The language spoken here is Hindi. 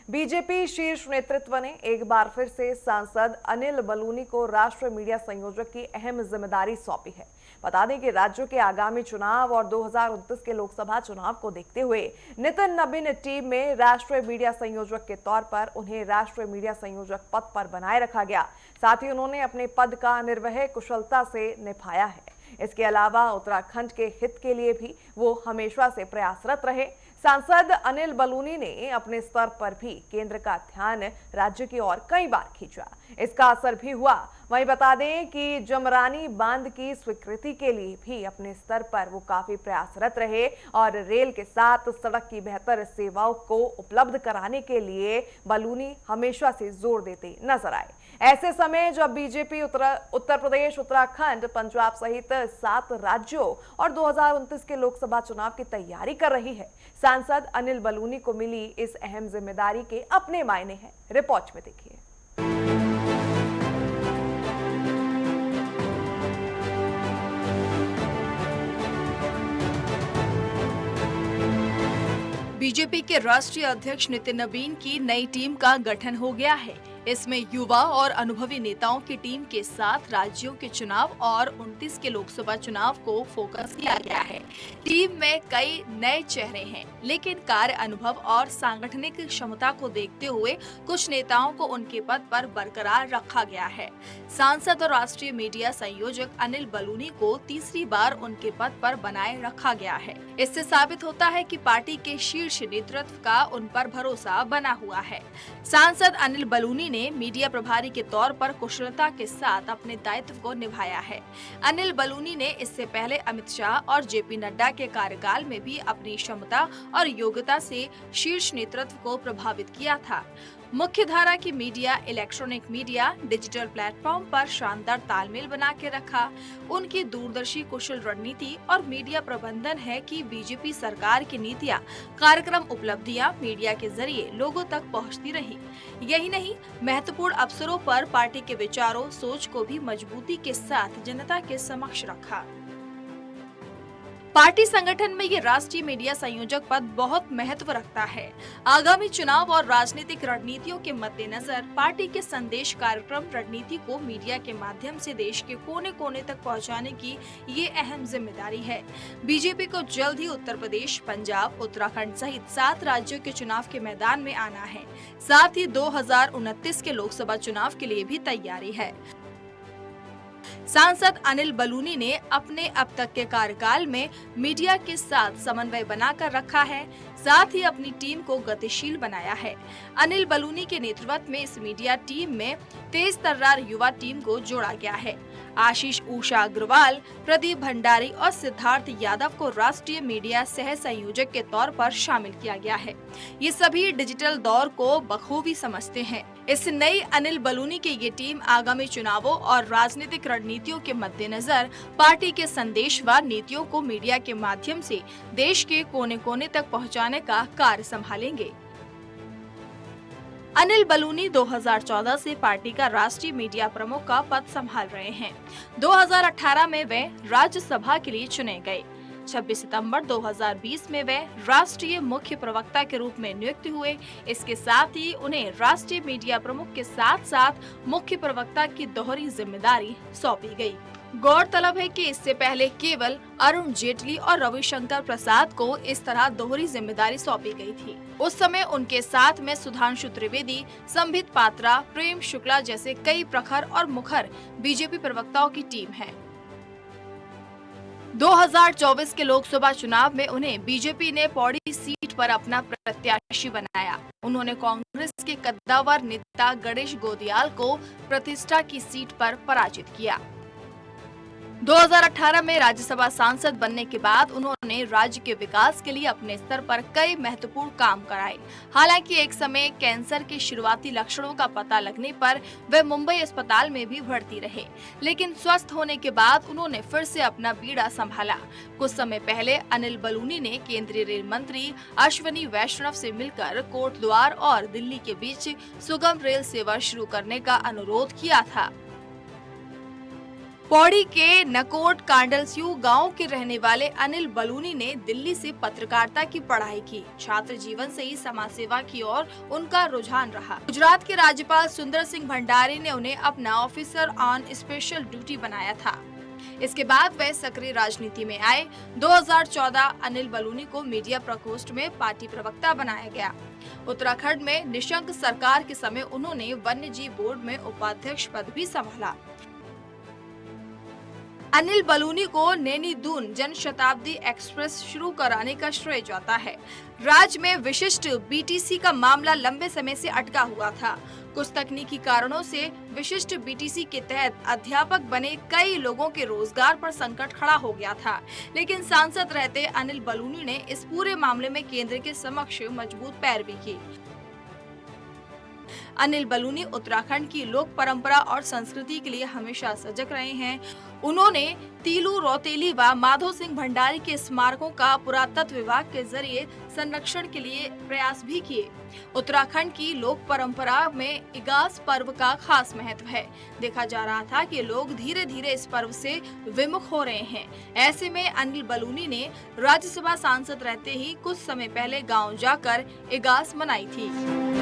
बीजेपी शीर्ष नेतृत्व ने एक बार फिर से सांसद अनिल बलूनी को राष्ट्रीय मीडिया संयोजक की अहम जिम्मेदारी सौंपी है। बता दें कि राज्यों के आगामी चुनाव और 2029 के लोकसभा चुनाव को देखते हुए नितिन नबीन टीम में राष्ट्रीय मीडिया संयोजक के तौर पर उन्हें राष्ट्रीय मीडिया संयोजक पद पर बनाए रखा गया। साथ ही उन्होंने अपने पद का निर्वहन कुशलता से निभाया है। इसके अलावा उत्तराखंड के हित के लिए भी वो हमेशा से प्रयासरत रहे। सांसद अनिल बलूनी ने अपने स्तर पर भी केंद्र का ध्यान राज्य की ओर कई बार खींचा। इसका असर भी हुआ। वहीं बता दें कि जमरानी बांध की स्वीकृति के लिए भी अपने स्तर पर वो काफी प्रयासरत रहे और रेल के साथ सड़क की बेहतर सेवाओं को उपलब्ध कराने के लिए बलूनी हमेशा से जोर देते नजर आए। ऐसे समय जब बीजेपी उत्तर प्रदेश, उत्तराखंड, पंजाब सहित 7 राज्यों और 2029 के लोकसभा चुनाव की तैयारी कर रही है, सांसद अनिल बलूनी को मिली इस अहम जिम्मेदारी के अपने मायने हैं। रिपोर्ट में देखिए। बीजेपी के राष्ट्रीय अध्यक्ष नितिन नबीन की नई टीम का गठन हो गया है। इसमें युवा और अनुभवी नेताओं की टीम के साथ राज्यों के चुनाव और 29 के लोकसभा चुनाव को फोकस किया गया है। टीम में कई नए चेहरे हैं, लेकिन कार्य अनुभव और सांगठनिक क्षमता को देखते हुए कुछ नेताओं को उनके पद पर बरकरार रखा गया है। सांसद और राष्ट्रीय मीडिया संयोजक अनिल बलूनी को तीसरी बार उनके पद पर बनाए रखा गया है। इससे साबित होता है कि पार्टी के शीर्ष नेतृत्व का उन पर भरोसा बना हुआ है। सांसद अनिल बलूनी ने मीडिया प्रभारी के तौर पर कुशलता के साथ अपने दायित्व को निभाया है। अनिल बलूनी ने इससे पहले अमित शाह और जेपी नड्डा के कार्यकाल में भी अपनी क्षमता और योग्यता से शीर्ष नेतृत्व को प्रभावित किया था। मुख्य धारा की media, electronic media, digital platform पर शानदार तालमेल बना के रखा। उनकी दूरदर्शी कुशल रणनीति और मीडिया प्रबंधन है कि बीजेपी सरकार की नीतियां, कार्यक्रम, उपलब्धियां मीडिया के जरिए लोगों तक पहुंचती रही। यही नहीं, महत्वपूर्ण अवसरों पर पार्टी के विचारों, सोच को भी मजबूती के साथ जनता के समक्ष रखा। पार्टी संगठन में ये राष्ट्रीय मीडिया संयोजक पद बहुत महत्व रखता है। आगामी चुनाव और राजनीतिक रणनीतियों के मद्देनजर पार्टी के संदेश, कार्यक्रम, रणनीति को मीडिया के माध्यम से देश के कोने कोने तक पहुंचाने की ये अहम जिम्मेदारी है। बीजेपी को जल्द ही उत्तर प्रदेश, पंजाब, उत्तराखंड सहित 7 राज्यों के चुनाव के मैदान में आना है। साथ ही 2029 के लोकसभा चुनाव के लिए भी तैयारी है। सांसद अनिल बलूनी ने अपने अब तक के कार्यकाल में मीडिया के साथ समन्वय बनाकर रखा है, साथ ही अपनी टीम को गतिशील बनाया है। अनिल बलूनी के नेतृत्व में इस मीडिया टीम में तेज तर्रार युवा टीम को जोड़ा गया है। आशीष उषा अग्रवाल, प्रदीप भंडारी और सिद्धार्थ यादव को राष्ट्रीय मीडिया सह संयोजक के तौर पर शामिल किया गया है। ये सभी डिजिटल दौर को बखूबी समझते हैं। इस नई अनिल बलूनी की ये टीम आगामी चुनावों और राजनीतिक रणनीतियों के मद्देनजर पार्टी के संदेश व नीतियों को मीडिया के माध्यम से देश के कोने कोने तक पहुंचाने का कार्य संभालेंगे। अनिल बलूनी 2014 से पार्टी का राष्ट्रीय मीडिया प्रमुख का पद संभाल रहे हैं। 2018 में वे राज्यसभा के लिए चुने गए। 26 सितंबर 2020 में वे राष्ट्रीय मुख्य प्रवक्ता के रूप में नियुक्त हुए। इसके साथ ही उन्हें राष्ट्रीय मीडिया प्रमुख के साथ साथ मुख्य प्रवक्ता की दोहरी जिम्मेदारी सौंपी गई। गौरतलब है कि इससे पहले केवल अरुण जेटली और रविशंकर प्रसाद को इस तरह दोहरी जिम्मेदारी सौंपी गई थी। उस समय उनके साथ में सुधांशु त्रिवेदी, संबित पात्रा, प्रेम शुक्ला जैसे कई प्रखर और मुखर बीजेपी प्रवक्ताओं की टीम है। 2024 के लोकसभा चुनाव में उन्हें बीजेपी ने पौड़ी सीट पर अपना प्रत्याशी बनाया। उन्होंने कांग्रेस के कद्दावर नेता गणेश गोदियाल को प्रतिष्ठा की सीट पर पराजित किया। 2018 में राज्यसभा सांसद बनने के बाद उन्होंने राज्य के विकास के लिए अपने स्तर पर कई महत्वपूर्ण काम कराए। हालांकि एक समय कैंसर के शुरुआती लक्षणों का पता लगने पर वे मुंबई अस्पताल में भी भर्ती रहे, लेकिन स्वस्थ होने के बाद उन्होंने फिर से अपना बीड़ा संभाला। कुछ समय पहले अनिल बलूनी ने केंद्रीय रेल मंत्री अश्विनी वैष्णव से मिलकर कोटद्वार और दिल्ली के बीच सुगम रेल सेवा शुरू करने का अनुरोध किया था। पौड़ी के नकोट कांडलस्यू गांव के रहने वाले अनिल बलूनी ने दिल्ली से पत्रकारिता की पढ़ाई की। छात्र जीवन से ही समाज सेवा की ओर उनका रुझान रहा। गुजरात के राज्यपाल सुंदर सिंह भंडारी ने उन्हें अपना ऑफिसर ऑन स्पेशल ड्यूटी बनाया था। इसके बाद वह सक्रिय राजनीति में आए। 2014 अनिल बलूनी को मीडिया प्रकोष्ठ में पार्टी प्रवक्ता बनाया गया। उत्तराखंड में निशंक सरकार के समय उन्होंने वन्य जीव बोर्ड में उपाध्यक्ष पद भी संभाला। अनिल बलूनी को नैनी दून जन शताब्दी एक्सप्रेस शुरू कराने का श्रेय जाता है। राज्य में विशिष्ट बीटीसी का मामला लंबे समय से अटका हुआ था। कुछ तकनीकी कारणों से विशिष्ट बीटीसी के तहत अध्यापक बने कई लोगों के रोजगार पर संकट खड़ा हो गया था, लेकिन सांसद रहते अनिल बलूनी ने इस पूरे मामले में केंद्र के समक्ष मजबूत पैरवी की। अनिल बलूनी उत्तराखंड की लोक परंपरा और संस्कृति के लिए हमेशा सजग रहे हैं। उन्होंने तीलू, रौतेली व माधो सिंह भंडारी के स्मारकों का पुरातत्व विभाग के जरिए संरक्षण के लिए प्रयास भी किए। उत्तराखंड की लोक परंपरा में इगास पर्व का खास महत्व है। देखा जा रहा था कि लोग धीरे धीरे इस पर्व से विमुख हो रहे हैं। ऐसे में अनिल बलूनी ने राज्यसभा सांसद रहते ही कुछ समय पहले गाँव जाकर इगास मनाई थी।